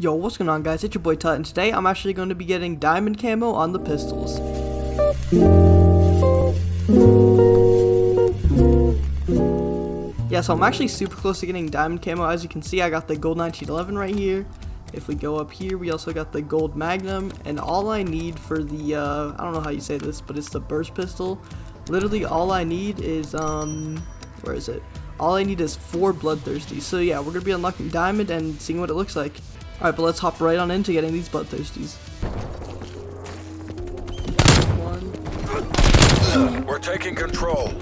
Yo, what's going on, guys? It's your boy Tut, and today I'm actually going to be getting diamond camo on the pistols. Yeah, so I'm actually super close to getting diamond camo. As you can see, I got the gold 1911 right here. If we go up here, we also got the gold magnum, and all I need for the I don't know how you say this, but it's the burst pistol. Literally all I need is where is it? All I need is 4 bloodthirsties. So yeah, we're gonna be unlocking diamond and seeing what it looks like. Alright, but let's hop right on into getting these bloodthirsties. 1, 2. We're taking control. 4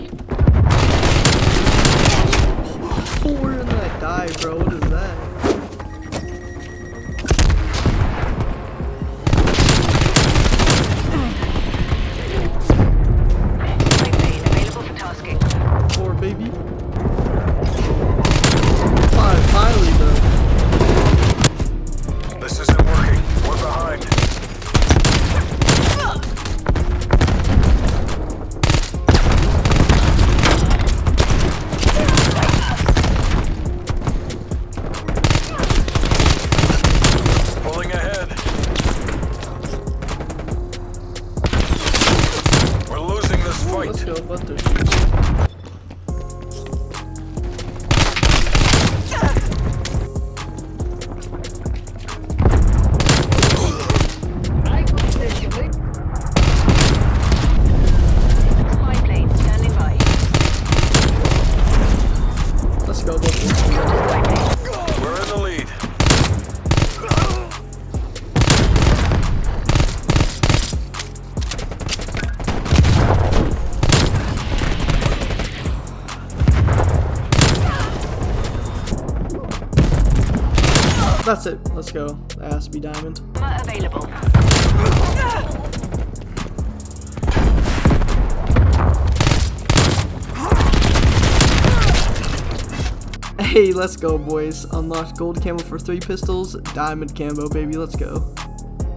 and then I die, bro. What is that? Baby. 5, finally though. This isn't working. We're behind. Pulling ahead. We're losing this fight. Let's go, bloodthirsty. We're in the lead. That's it. Let's go. That has to be diamond. Available. Hey, let's go, boys. Unlocked gold camo for 3 pistols, diamond camo, baby. Let's go.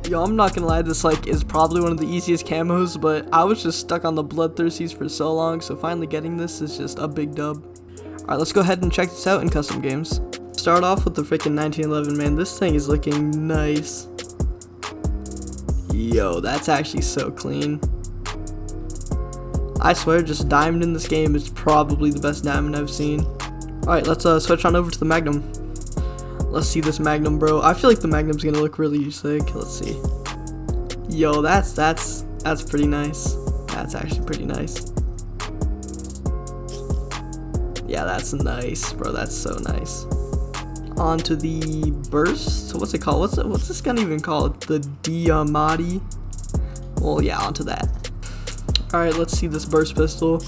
Yo, I'm not gonna lie, this is probably one of the easiest camos, but I was just stuck on the bloodthirsties for so long, so finally getting this is just a big dub. Alright, let's go ahead and check this out in custom games. Start off with the freaking 1911, man. This thing is looking nice. Yo, that's actually so clean. I swear, just diamond in this game is probably the best diamond I've seen. Alright, let's switch on over to the magnum. Let's see this magnum, bro. I feel like the magnum's gonna look really sick. Let's see. Yo, that's pretty nice. That's actually pretty nice. Yeah, that's nice, bro. That's so nice. On to the burst. So what's it called? What's this gun even called? The Diamati. Well, yeah, onto that. Alright, let's see this burst pistol.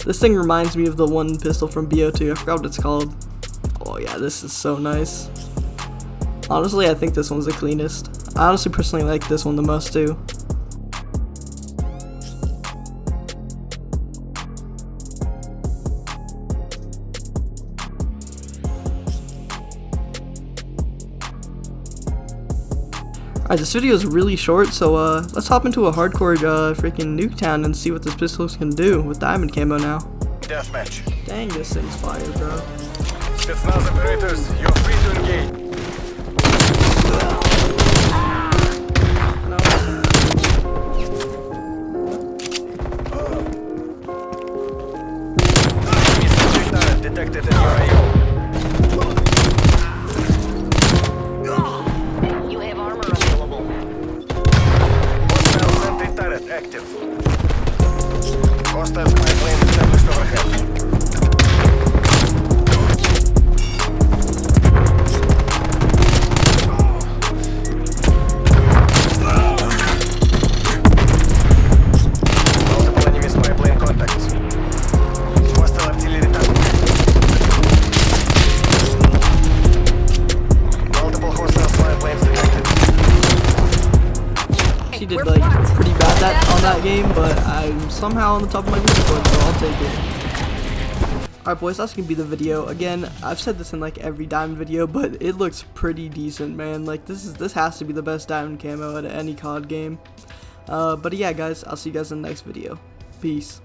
This thing reminds me of the one pistol from BO2. I forgot what it's called. Oh yeah, this is so nice. Honestly, I think this one's the cleanest. I honestly personally like this one the most too. Alright, this video is really short, so let's hop into a hardcore freaking Nuketown and see what this pistol can do with diamond camo now. Deathmatch. Dang, this thing's fire, bro. Spetsnaz operators, you're free to engage. No. Missile detected in your AO. Active. Hostile spy plane established overhead. Multiple enemy spy plane contacts. Hostile artillery target. Multiple hostile spy planes detected. She did like pretty bad on that game, but I'm somehow on the top of my leaderboard, so I'll take it. Alright boys, that's gonna be the video. Again, I've said this in like every diamond video, but it looks pretty decent, man. Like this has to be the best diamond camo at any COD game. But yeah guys, I'll see you guys in the next video. Peace.